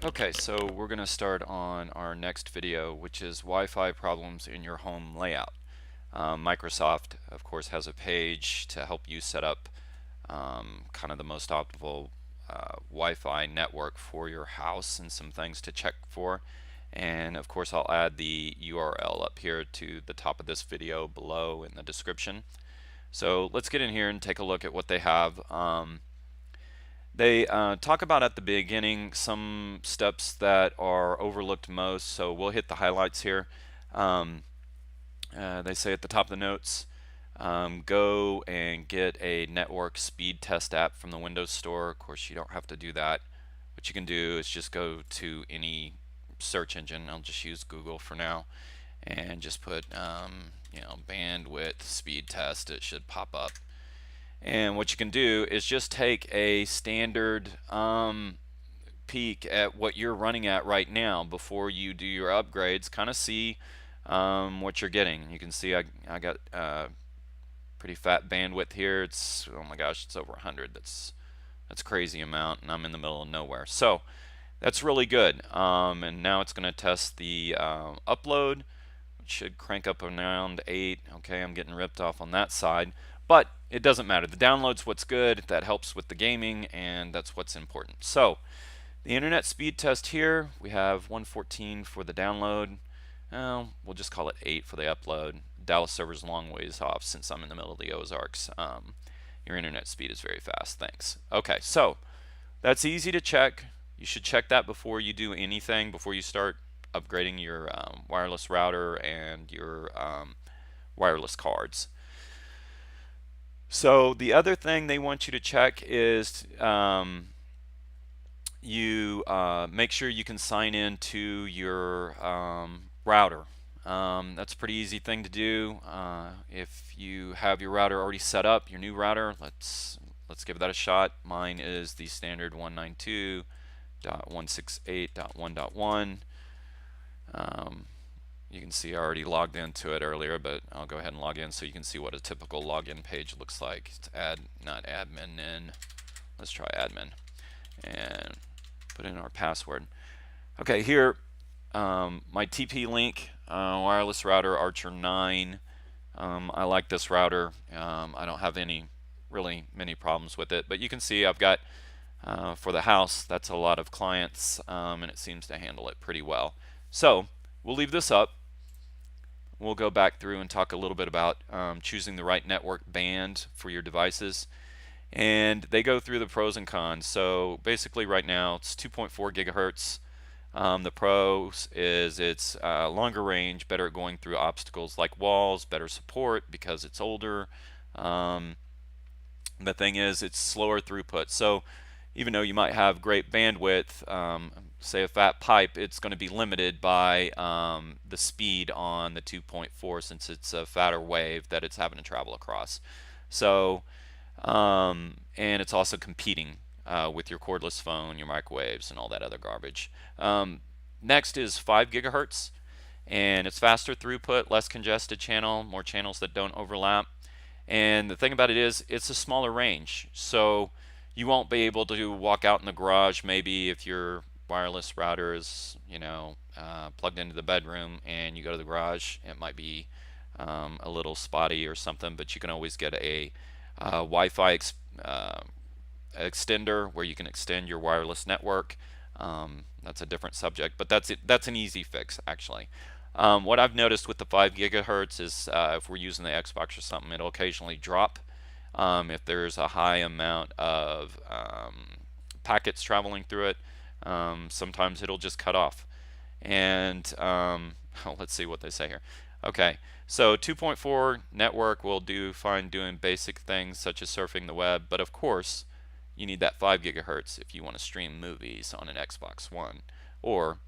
Okay, so we're going to start on our next video, which is Wi-Fi problems in your home layout. Microsoft, of course, has a page to help you set up kind of the most optimal Wi-Fi network for your house and some things to check for. And of course, I'll add the URL up here to the top of this video below in the description. So let's get in here and take a look at what they have. They talk about at the beginning some steps that are overlooked most, so we'll hit the highlights here. They say at the top of the notes, go and get a network speed test app from the Windows Store. Of course, you don't have to do that. What you can do is just go to any search engine. I'll just use Google for now, and just put bandwidth speed test. It should pop up. And what you can do is just take a standard peek at what you're running at right now before you do your upgrades. Kind of see what you're getting. You can see I got pretty fat bandwidth here. It's, oh my gosh, it's over 100. That's crazy amount, and I'm in the middle of nowhere. So that's really good. And now it's going to test the upload. It should crank up around 8. Okay, I'm getting ripped off on that side. But it doesn't matter. The download's what's good. That helps with the gaming, and that's what's important. So the internet speed test here, we have 114 for the download. We'll just call it 8 for the upload. Dallas server's a long ways off since I'm in the middle of the Ozarks. Your internet speed is very fast. Thanks. Okay, so that's easy to check. You should check that before you do anything, before you start upgrading your wireless router and your wireless cards. So the other thing they want you to check is you make sure you can sign in to your router. That's a pretty easy thing to do. If you have your router already set up, your new router, let's give that a shot. Mine is the standard 192.168.1.1. You can see I already logged into it earlier, but I'll go ahead and log in so you can see what a typical login page looks like. It's not admin in. Let's try admin and put in our password. Okay, here my TP-Link wireless router Archer 9. I like this router. I don't have really many problems with it, but you can see I've got for the house, that's a lot of clients, and it seems to handle it pretty well. So we'll leave this up. We'll go back through and talk a little bit about choosing the right network band for your devices. And they go through the pros and cons. So basically right now it's 2.4 gigahertz. The pros is it's longer range, better at going through obstacles like walls, better support because it's older. The thing is it's slower throughput. So even though you might have great bandwidth, say a fat pipe, it's going to be limited by the speed on the 2.4 since it's a fatter wave that it's having to travel across. So, and it's also competing with your cordless phone, your microwaves, and all that other garbage. Next is 5 gigahertz, and it's faster throughput, less congested channel, more channels that don't overlap. And the thing about it is, it's a smaller range. So you won't be able to walk out in the garage maybe if your wireless router is plugged into the bedroom and you go to the garage. It might be a little spotty or something, but you can always get a Wi-Fi extender where you can extend your wireless network. That's a different subject, but that's an easy fix actually. What I've noticed with the 5 gigahertz is if we're using the Xbox or something, it'll occasionally drop. If there's a high amount of packets traveling through it, sometimes it'll just cut off. And let's see what they say here. Okay, so 2.4 network will do fine doing basic things such as surfing the web, but of course you need that 5 gigahertz if you want to stream movies on an Xbox One, or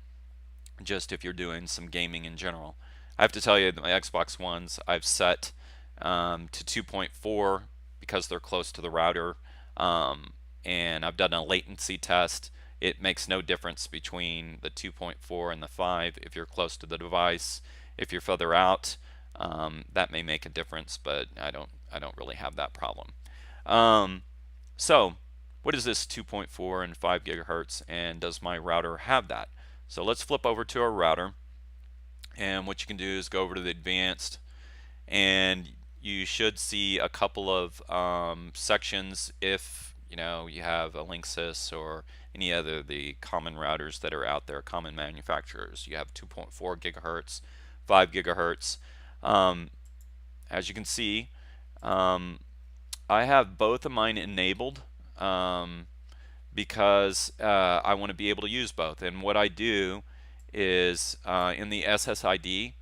just if you're doing some gaming in general. I have to tell you that my Xbox Ones I've set to 2.4 because they're close to the router, and I've done a latency test. It makes no difference between the 2.4 and the 5 if you're close to the device. If you're further out, that may make a difference, but I don't really have that problem. So what is this 2.4 and 5 gigahertz, and does my router have that? So let's flip over to our router, and what you can do is go over to the advanced, and you should see a couple of sections if you have a Linksys or any other the common routers that are out there, common manufacturers. You have 2.4 gigahertz, 5 gigahertz. As you can see, I have both of mine enabled because I want to be able to use both. And what I do is in the SSID,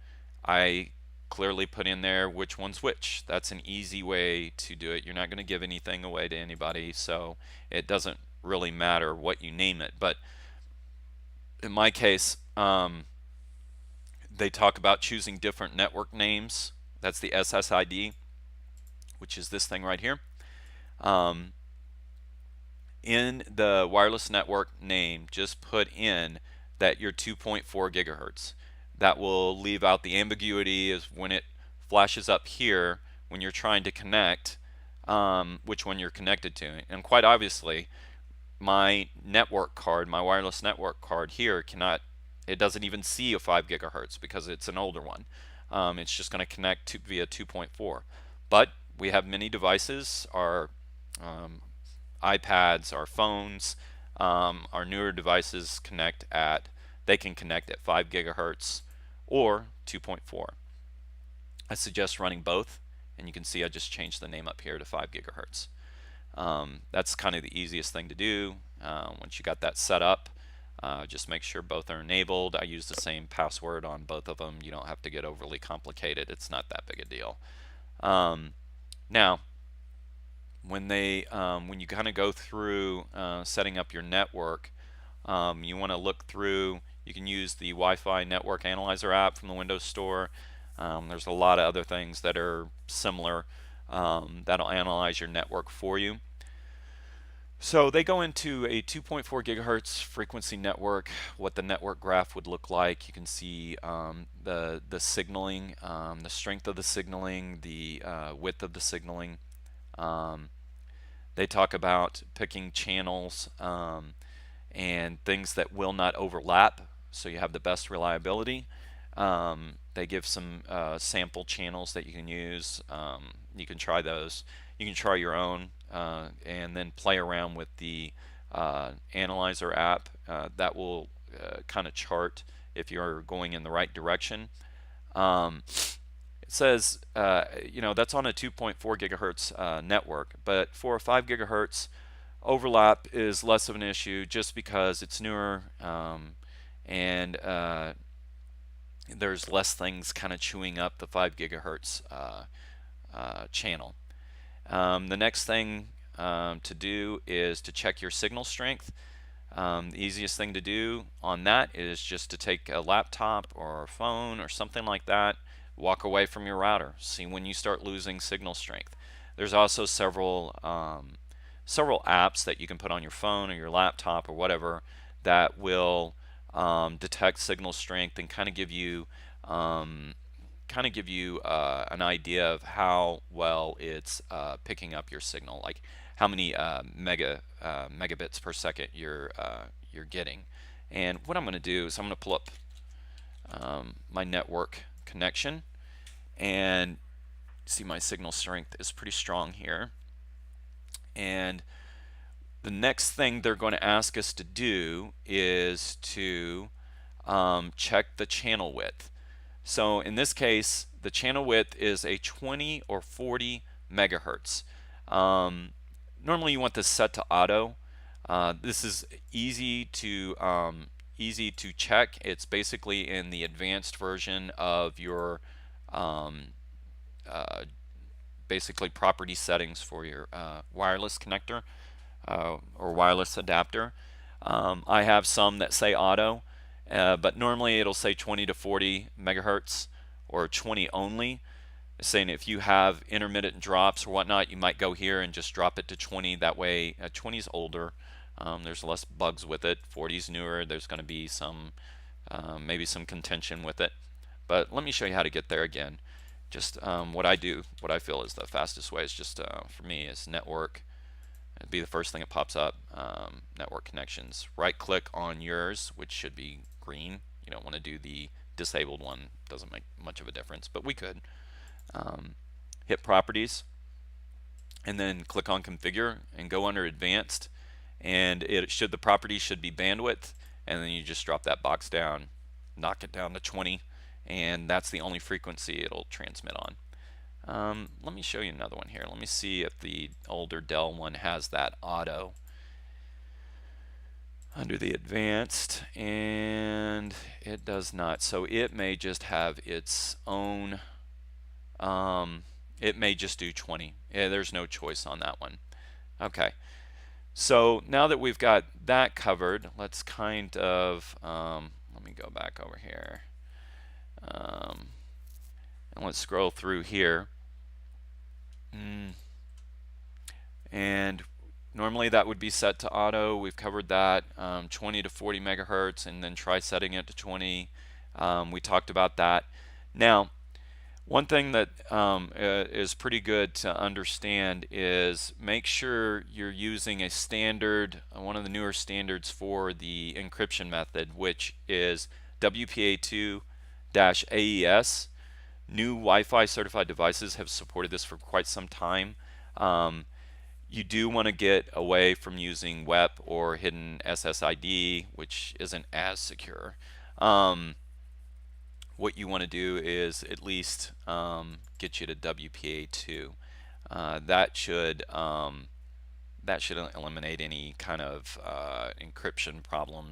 I clearly put in there which one's which. That's an easy way to do it. You're not going to give anything away to anybody, so it doesn't really matter what you name it. But in my case, they talk about choosing different network names. That's the SSID, which is this thing right here. In the wireless network name, just put in that you're 2.4 gigahertz. That will leave out the ambiguity is when it flashes up here when you're trying to connect which one you're connected to. And quite obviously, my network card, my wireless network card here it doesn't even see a 5 gigahertz because it's an older one. It's just going to connect via 2.4. But we have many devices, our iPads, our phones, our newer devices they can connect at 5 gigahertz or 2.4. I suggest running both, and you can see I just changed the name up here to 5 gigahertz. That's kind of the easiest thing to do. Once you got that set up, just make sure both are enabled. I use the same password on both of them. You don't have to get overly complicated. It's not that big a deal. Now, when you kind of go through setting up your network, you want to look through. You can use the Wi-Fi Network Analyzer app from the Windows Store. There's a lot of other things that are similar that'll analyze your network for you. So they go into a 2.4 gigahertz frequency network, what the network graph would look like. You can see the signaling, the strength of the signaling, the width of the signaling. They talk about picking channels and things that will not overlap, so you have the best reliability. They give some sample channels that you can use. You can try those. You can try your own and then play around with the Analyzer app. That will kind of chart if you're going in the right direction. It says, that's on a 2.4 gigahertz network, but for a 5 gigahertz, overlap is less of an issue just because it's newer and there's less things kind of chewing up the 5 gigahertz channel. The next thing to do is to check your signal strength. The easiest thing to do on that is just to take a laptop or a phone or something like that, walk away from your router, see when you start losing signal strength. There's also several apps that you can put on your phone or your laptop or whatever that will detect signal strength and kind of give you an idea of how well it's picking up your signal, like how many megabits per second you're getting. And what I'm going to do is I'm going to pull up my network connection, and see my signal strength is pretty strong here. And the next thing they're going to ask us to do is to check the channel width. So in this case, the channel width is a 20 or 40 megahertz. Normally you want this set to auto. This is easy to check. It's basically in the advanced version of your basically property settings for your wireless connector or wireless adapter. I have some that say auto, but normally it'll say 20 to 40 megahertz or 20 only. It's saying if you have intermittent drops or whatnot, you might go here and just drop it to 20. That way, 20 is older. There's less bugs with it. 40 is newer. There's going to be some maybe some contention with it. But let me show you how to get there again. Just what I do, what I feel is the fastest way is just for me is network, It'd be the first thing that pops up. Network connections. Right click on yours, which should be green. You don't want to do the disabled one. Doesn't make much of a difference, but we could. Hit properties and then click on configure and go under advanced, and the property should be bandwidth, and then you just drop that box down, knock it down to 20, and that's the only frequency it'll transmit on. Let me show you another one here. Let me see if the older Dell one has that auto under the advanced, and it does not. So it may just have its own, it may just do 20. Yeah, there's no choice on that one. Okay, so now that we've got that covered, let's kind of, let me go back over here, and let's scroll through here. And normally that would be set to auto. We've covered that, 20 to 40 megahertz, and then try setting it to 20. We talked about that. Now, one thing that is pretty good to understand is make sure you're using a standard, one of the newer standards for the encryption method, which is WPA2-AES. New Wi-Fi certified devices have supported this for quite some time. You do want to get away from using WEP or hidden SSID, which isn't as secure. What you want to do is at least get you to WPA2. That should eliminate any kind of encryption problems